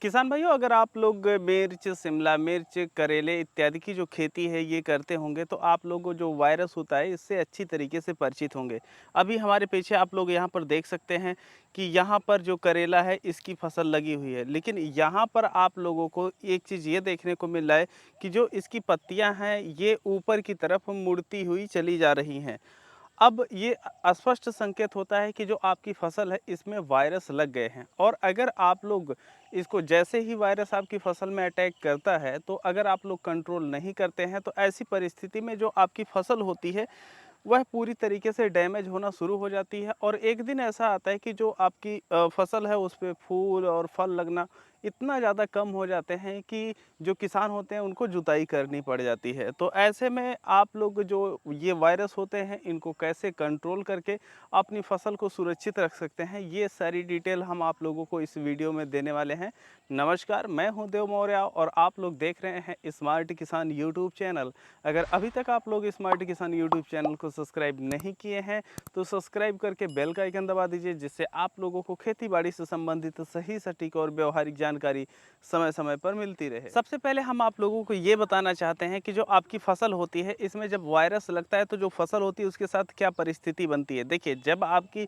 किसान भाइयों, अगर आप लोग मिर्च, शिमला मिर्च, करेले इत्यादि की जो खेती है ये करते होंगे तो आप लोगों को जो वायरस होता है इससे अच्छी तरीके से परिचित होंगे। अभी हमारे पीछे आप लोग यहाँ पर देख सकते हैं कि यहाँ पर जो करेला है इसकी फसल लगी हुई है। लेकिन यहाँ पर आप लोगों को एक चीज़ ये देखने को मिल रहा है कि जो इसकी पत्तियाँ हैं ये ऊपर की तरफ मुड़ती हुई चली जा रही हैं। अब ये स्पष्ट संकेत होता है कि जो आपकी फसल है इसमें वायरस लग गए हैं। और अगर आप लोग इसको जैसे ही वायरस आपकी फसल में अटैक करता है तो अगर आप लोग कंट्रोल नहीं करते हैं तो ऐसी परिस्थिति में जो आपकी फसल होती है वह पूरी तरीके से डैमेज होना शुरू हो जाती है। और एक दिन ऐसा आता है कि जो आपकी फसल है उस पे फूल और फल लगना इतना ज़्यादा कम हो जाते हैं कि जो किसान होते हैं उनको जुताई करनी पड़ जाती है। तो ऐसे में आप लोग जो ये वायरस होते हैं इनको कैसे कंट्रोल करके अपनी फसल को सुरक्षित रख सकते हैं, ये सारी डिटेल हम आप लोगों को इस वीडियो में देने वाले हैं। नमस्कार, मैं हूं देव मौर्य और आप लोग देख रहे हैं स्मार्ट किसान यूट्यूब चैनल। अगर अभी तक आप लोग स्मार्ट किसान यूट्यूब चैनल को सब्सक्राइब नहीं किए हैं तो सब्सक्राइब करके बेल का आइकन दबा दीजिए, जिससे आप लोगों को खेती बाड़ी से संबंधित सही सटीक और व्यवहारिक जानकारी समय समय पर मिलती रहे। सबसे पहले हम आप लोगों को ये बताना चाहते हैं कि जो आपकी फसल होती है इसमें जब वायरस लगता है तो जो फसल होती है उसके साथ क्या परिस्थिति बनती है। देखिए, जब आपकी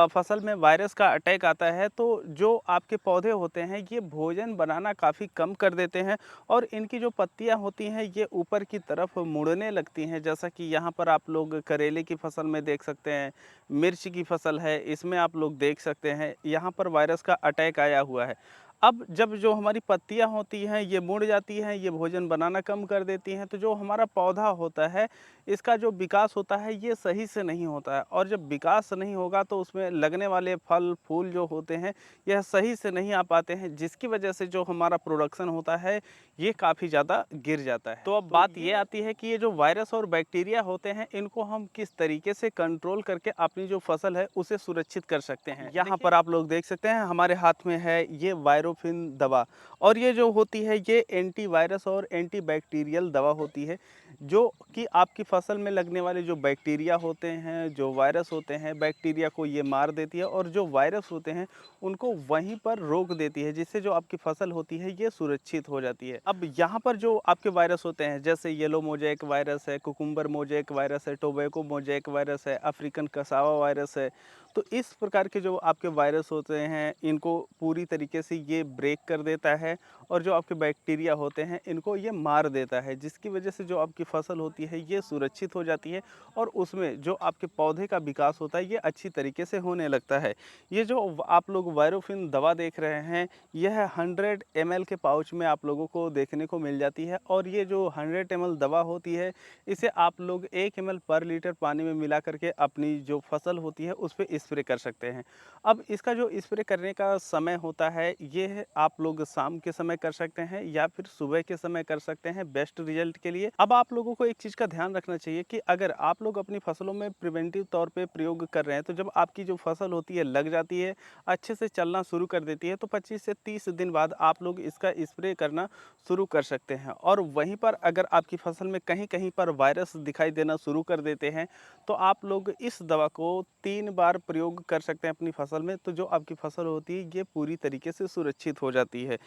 फसल में वायरस का अटैक आता है तो जो आपके पौधे होते हैं ये भोजन बनाना काफ़ी कम कर देते हैं और इनकी जो पत्तियां होती हैं ये ऊपर की तरफ मुड़ने लगती हैं। जैसा कि यहाँ पर आप लोग करेले की फसल में देख सकते हैं, मिर्च की फसल है इसमें आप लोग देख सकते हैं यहाँ पर वायरस का अटैक आया हुआ है। अब जब जो हमारी पत्तियां होती हैं ये मुड़ जाती हैं, ये भोजन बनाना कम कर देती हैं, तो जो हमारा पौधा होता है इसका जो विकास होता है ये सही से नहीं होता है। और जब विकास नहीं होगा तो उसमें लगने वाले फल फूल जो होते हैं यह सही से नहीं आ पाते हैं, जिसकी वजह से जो हमारा प्रोडक्शन होता है ये काफ़ी ज़्यादा गिर जाता है। तो अब बात ये आती है कि ये जो वायरस और बैक्टीरिया होते हैं इनको हम किस तरीके से कंट्रोल करके अपनी जो फसल है उसे सुरक्षित कर सकते हैं। यहाँ पर आप लोग देख सकते हैं हमारे हाथ में है ये वायरोफिन दवा, और ये जो होती है ये एंटी वायरस और एंटी बैक्टीरियल दवा होती है, जो कि आपकी फसल में लगने वाले जो बैक्टीरिया होते हैं, जो वायरस होते हैं, बैक्टीरिया को ये मार देती है और जो वायरस होते हैं उनको वहीं पर रोक देती है, जिससे जो आपकी फसल होती है ये सुरक्षित हो जाती है। अब यहाँ पर जो आपके वायरस होते हैं जैसे येलो मोज़ेक वायरस है, कुकुम्बर मोज़ेक वायरस है, टोबैको मोज़ेक वायरस है, अफ्रीकन कसावा वायरस है, तो इस प्रकार के जो आपके वायरस होते हैं इनको पूरी तरीके से ये ब्रेक कर देता है और जो आपके बैक्टीरिया होते हैं इनको ये मार देता है, जिसकी वजह से जो आपकी फसल होती है ये सुरक्षित हो जाती है और उसमें जो आपके पौधे का विकास होता है ये अच्छी तरीके से होने लगता है। ये जो आप लोग वायरोफिन दवा देख रहे हैं यह 100 ml के पाउच में आप लोगों को देखने को मिल जाती है, और ये जो 100 ml दवा होती है इसे आप लोग 1 ml पर लीटर पानी में मिला करके अपनी जो फसल होती है उस पर स्प्रे कर सकते हैं। अब इसका जो स्प्रे करने का समय होता है ये आप लोग शाम के समय कर सकते हैं या फिर सुबह के समय कर सकते हैं बेस्ट रिजल्ट के लिए। अब आप लोगों को एक चीज़ का ध्यान रखना चाहिए कि अगर आप लोग अपनी फसलों में प्रिवेंटिव तौर पे प्रयोग कर रहे हैं तो जब आपकी जो फसल होती है लग जाती है, अच्छे से चलना शुरू कर देती है, तो 25 से 30 दिन बाद आप लोग इसका स्प्रे करना शुरू कर सकते हैं। और वहीं पर अगर आपकी फसल में कहीं कहीं पर वायरस दिखाई देना शुरू कर देते हैं तो आप लोग इस दवा को 3 बार प्रयोग कर सकते हैं अपनी फसल में, तो जो आपकी फसल होती है ये पूरी तरीके से सुरक्षित हो जाती है।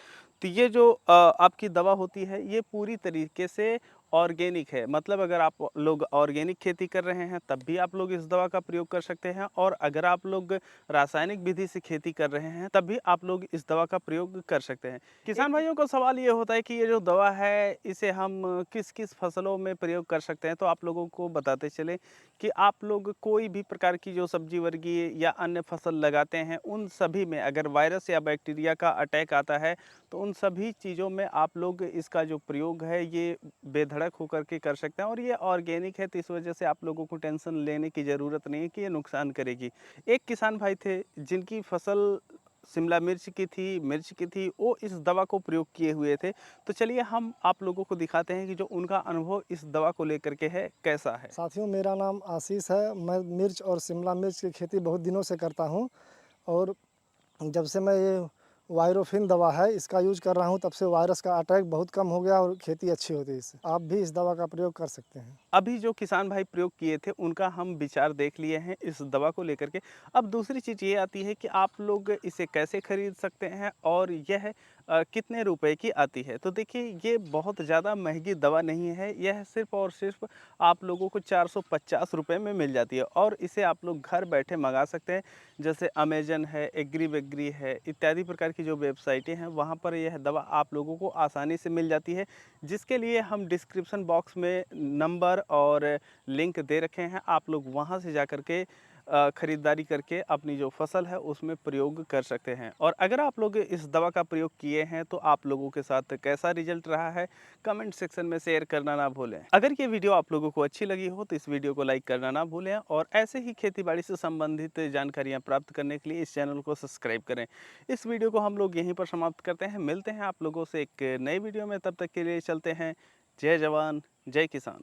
तो ये जो आपकी दवा होती है ये पूरी तरीके से ऑर्गेनिक है, मतलब अगर आप लोग ऑर्गेनिक खेती कर रहे हैं तब भी आप लोग इस दवा का प्रयोग कर सकते हैं, और अगर आप लोग रासायनिक विधि से खेती कर रहे हैं तब भी आप लोग इस दवा का प्रयोग कर सकते हैं। किसान भाइयों को सवाल ये होता है कि ये जो दवा है इसे हम किस किस फसलों में प्रयोग कर सकते हैं, तो आप लोगों को बताते चले कि आप लोग कोई भी प्रकार की जो सब्जी वर्गीय या अन्य फसल लगाते हैं उन सभी में अगर वायरस या बैक्टीरिया का अटैक आता है तो उन सभी चीज़ों में आप लोग इसका जो प्रयोग है ये बेधड़क होकर के कर सकते हैं, और ये ऑर्गेनिक है तो इस वजह से आप लोगों को टेंशन लेने की ज़रूरत नहीं है कि ये नुकसान करेगी। एक किसान भाई थे जिनकी फसल शिमला मिर्च की थी, वो इस दवा को प्रयोग किए हुए थे। तो चलिए हम आप लोगों को दिखाते हैं कि जो उनका अनुभव इस दवा को लेकर के है कैसा है। साथियों, मेरा नाम आशीष है। मैं मिर्च और शिमला मिर्च की खेती बहुत दिनों से करता हूं, और जब से मैं ये वायरोफिन दवा है इसका यूज़ कर रहा हूं तब से वायरस का अटैक बहुत कम हो गया और खेती अच्छी होती है इससे। आप भी इस दवा का प्रयोग कर सकते हैं। अभी जो किसान भाई प्रयोग किए थे उनका हम विचार देख लिए हैं इस दवा को लेकर के। अब दूसरी चीज़ ये आती है कि आप लोग इसे कैसे खरीद सकते हैं, और यह कितने रुपए की आती है। तो देखिए ये बहुत ज़्यादा महँगी दवा नहीं है, यह सिर्फ़ और सिर्फ़ आप लोगों को 450 रुपए में मिल जाती है और इसे आप लोग घर बैठे मँगा सकते हैं। जैसे अमेज़न है, एग्री-वेग्री है, इत्यादि प्रकार की जो वेबसाइटें हैं, वहाँ पर यह दवा आप लोगों को आसानी से मिल जाती है, जिसके लिए हम डिस्क्रिप्शन बॉक्स में नंबर और लिंक दे रखे हैं। आप लोग वहाँ से जाकर के खरीदारी करके अपनी जो फसल है उसमें प्रयोग कर सकते हैं। और अगर आप लोग इस दवा का प्रयोग किए हैं तो आप लोगों के साथ कैसा रिजल्ट रहा है कमेंट सेक्शन में शेयर करना ना भूलें। अगर ये वीडियो आप लोगों को अच्छी लगी हो तो इस वीडियो को लाइक करना ना भूलें और ऐसे ही खेती बाड़ी से संबंधित जानकारियाँ प्राप्त करने के लिए इस चैनल को सब्सक्राइब करें। इस वीडियो को हम लोग यहीं पर समाप्त करते हैं, मिलते हैं आप लोगों से एक नई वीडियो में, तब तक के लिए चलते हैं। जय जवान जय किसान।